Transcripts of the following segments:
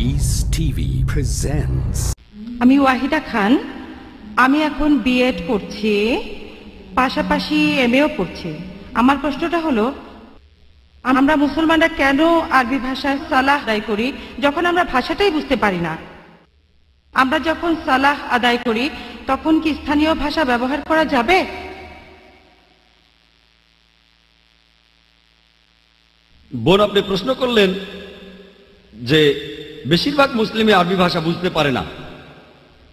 Peace TV presents. আমি ওয়াহিদা খান, আমি এখন বিএড করছি, পাশাপাশি এমএও পড়ছি। আমার প্রশ্নটা হলো, আমরা মুসলমানরা কেন আরবি ভাষায় সালাহ আদায় করি যখন আমরা ভাষাটাই বুঝতে পারি না? আমরা যখন সালাহ আদায় করি তখন কি স্থানীয় ভাষা ব্যবহার করা যাবে? বোন, আপনি প্রশ্ন করলেন যে বেশিরভাগ মুসলিমে আরবি ভাষা বুঝতে পারে না।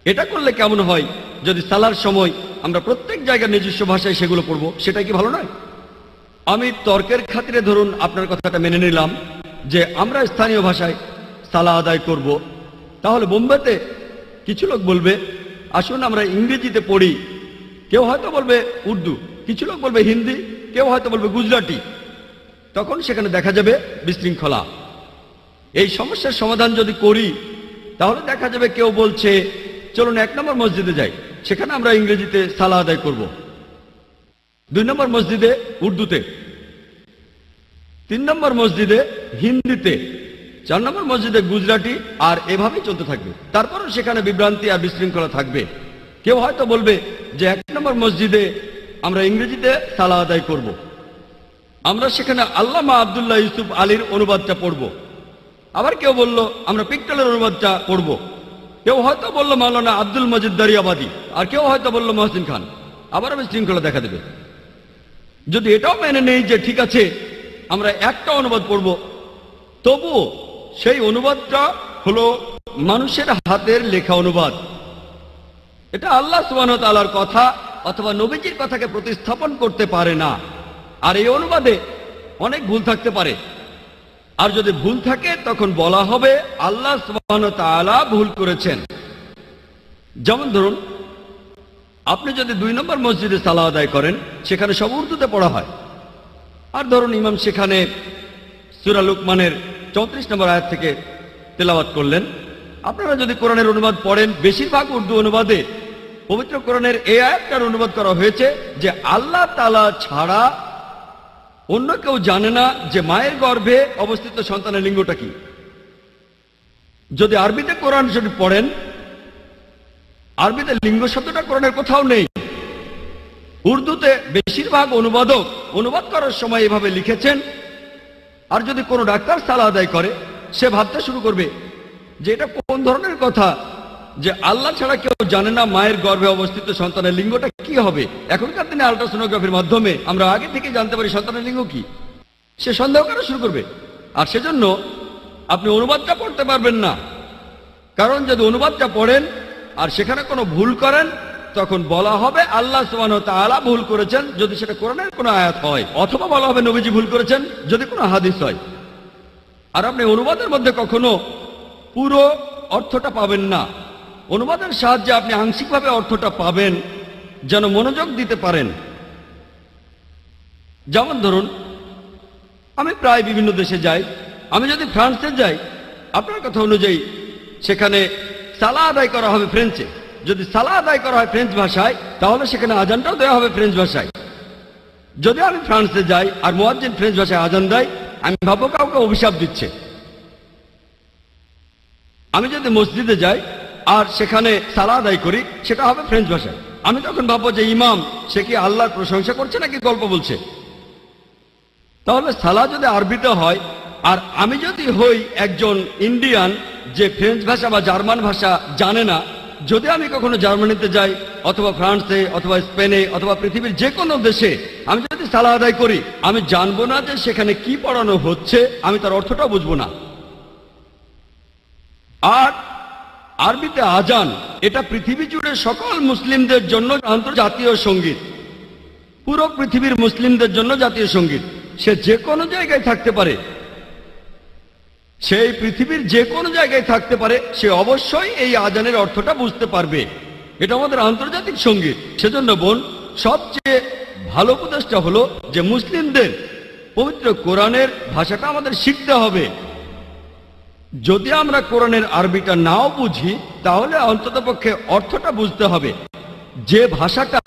এটা করলে কেমন হয় যদি সালার সময় আমরা প্রত্যেক জায়গার নিজস্ব ভাষায় সেগুলো পড়বো? সেটা কি ভালো নয়? আমি তর্কের খাতিরে ধরুন আপনার কথাটা মেনে নিলাম যে আমরা স্থানীয় ভাষায় সালাহ আদায় করব। তাহলে বোম্বেতে কিছু লোক বলবে আসুন আমরা ইংরেজিতে পড়ি, কেউ হয়তো বলবে উর্দু, কিছু লোক বলবে হিন্দি, কেউ হয়তো বলবে গুজরাটি। তখন সেখানে দেখা যাবে বিশৃঙ্খলা। এই সমস্যার সমাধান যদি করি তাহলে দেখা যাবে কেউ বলছে চলুন 1 নম্বর মসজিদে যাই, সেখানে আমরা ইংরেজিতে সালাহ আদায় করব, 2 নম্বর মসজিদে উর্দুতে, 3 নম্বর মসজিদে হিন্দিতে, 4 নম্বর মসজিদে গুজরাটি, আর এভাবেই চলতে থাকবে। তারপরও সেখানে বিভ্রান্তি আর বিশৃঙ্খলা থাকবে। কেউ হয়তো বলবে যে 1 নম্বর মসজিদে আমরা ইংরেজিতে সালাহ আদায় করব, আমরা সেখানে আল্লামা আব্দুল্লাহ ইউসুফ আলীর অনুবাদটা পড়ব। আবার কেউ বলল আমরা পিকটলের অনুবাদটা পড়ব। কেউ হয়তো বলল মাওলানা আব্দুল মজিদ দারিয়াবাদী, আর কেউ হয়তো বলল মহসিন খান। আবারও বিশৃঙ্খলা দেখা দেবে। যদি এটাও মেনে নেই যে ঠিক আছে আমরা একটা অনুবাদ পড়ব, তবুও সেই অনুবাদটা হলো মানুষের হাতের লেখা অনুবাদ। এটা আল্লাহ সুবহানাহু ওয়া তাআলার কথা অথবা নবীজির কথাকে প্রতিস্থাপন করতে পারে না। আর এই অনুবাদে অনেক ভুল থাকতে পারে। আর যদি ভুল থাকে তখন বলা হবে আল্লাহ সুবহানাহু ওয়া তাআলা ভুল করেছেন। যেমন ধরুন আপনি যদি 2 নম্বর মসজিদে সালাহ আদায় করেন, সেখানে সব উর্দুতে পড়া হয়। আর ধরুন ইমাম সেখানে সূরা লুকমানের 34 নম্বর আয়াত থেকে তেলাওয়াত করলেন। আপনারা যদি কোরআনের অনুবাদ পড়েন, বেশিরভাগ উর্দু অনুবাদে পবিত্র কোরআনের এই আয়াতটার অনুবাদ করা হয়েছে যে আল্লাহ তাআলা ছাড়া অন্য কেউ জানে না যে মায়ের গর্ভে অবস্থিত সন্তানের লিঙ্গটা কি। যদি আরবিতে কোরআন শরীফ পড়েন, আরবিতে লিঙ্গ শব্দটা কোরআনের কোথাও নেই। উর্দুতে বেশিরভাগ অনুবাদক অনুবাদ করার সময় এভাবে লিখেছেন। আর যদি কোনো ডাক্তার সালাহ আদায় করে, সে ভাবতে শুরু করবে যে এটা কোন ধরনের কথা যে আল্লাহ ছাড়া কেউ জানে না মায়ের গর্ভে অবস্থিত সন্তানের লিঙ্গটা কি হবে। এখনকার দিনে আল্ট্রাসোনোগ্রাফির মাধ্যমে আমরা আগে থেকে জানতে পারি সন্তানের লিঙ্গ কি। সে সন্দেহ করা শুরু করবে। আর সেজন্য আপনি অনুবাদটা পড়তে পারবেন না। কারণ যদি অনুবাদটা পড়েন আর সেখানে কোনো ভুল করেন, তখন বলা হবে আল্লাহ সুবহানাহু ওয়া তাআলা ভুল করেছেন যদি সেটা কোরআনের কোনো আয়াত হয়, অথবা বলা হবে নবীজি ভুল করেছেন যদি কোনো হাদিস হয়। আর আপনি অনুবাদের মধ্যে কখনো পুরো অর্থটা পাবেন না। অনুবাদের সাহায্যে আপনি আংশিকভাবে অর্থটা পাবেন, যেন মনোযোগ দিতে পারেন। যেমন ধরুন আমি প্রায় বিভিন্ন দেশে যাই। আমি যদি ফ্রান্সে যাই, আপনার কথা অনুযায়ী সেখানে সালাহ আদায় করা হবে ফ্রেঞ্চে। যদি সালাহ আদায় করা হয় ফ্রেঞ্চ ভাষায়, তাহলে সেখানে আজানটাও দেওয়া হবে ফ্রেঞ্চ ভাষায়। যদি আমি ফ্রান্সে যাই আর মুয়াজ্জিন ফ্রেঞ্চ ভাষায় আজান দেয়, আমি ভাববো কাউকে অভিশাপ দিচ্ছে। আমি যদি মসজিদে যাই আর সেখানে সালাহ আদায় করি, সেটা হবে ফ্রেঞ্চ ভাষায়। আমি তখন ভাববো যে ইমাম সে কি আল্লাহর প্রশংসা করছে নাকি গল্প বলছে। তাহলে সালাহ যদি আরবিতে হয়, আর আমি যদি হই একজন ইন্ডিয়ান যে ফ্রেঞ্চ ভাষা বা জার্মান ভাষা জানে না, যদি আমি কখনো জার্মানিতে যাই অথবা ফ্রান্সে অথবা স্পেনে অথবা পৃথিবীর যে কোনো দেশে আমি যদি সালাহ আদায় করি, আমি জানবো না যে সেখানে কি পড়ানো হচ্ছে, আমি তার অর্থটাও বুঝবো না। আর আরবিতে আজান, এটা পৃথিবী জুড়ে সকল মুসলিমদের জন্য আন্তর্জাতীয় সঙ্গীত। পুরো পৃথিবীর মুসলিমদের জন্য জাতীয় সঙ্গীত। সে যে কোনো জায়গায় থাকতে পারে, সেই পৃথিবীর যে কোনো জায়গায় থাকতে পারে, সে অবশ্যই এই আজানের অর্থটা বুঝতে পারবে। এটা আমাদের আন্তর্জাতিক সঙ্গীত। সেজন্য বোন, সবচেয়ে ভালো উপদেশটা হলো যে মুসলিমদের পবিত্র কোরআনের ভাষাটা আমাদের শিখতে হবে। যদি আমরা কোরআনের আরবিটা নাও বুঝি, তাহলে অন্ততপক্ষে অর্থটা বুঝতে হবে। যে ভাষাটা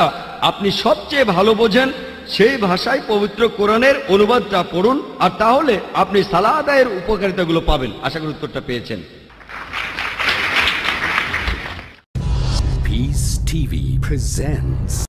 আপনি সবচেয়ে ভালো বোঝেন, সেই ভাষায় পবিত্র কোরআনের অনুবাদটা পড়ুন, আর তাহলে আপনি সালাহ আদায়ের উপকারিতাগুলো পাবেন। আশা করি উত্তরটা পেয়েছেন। Peace TV presents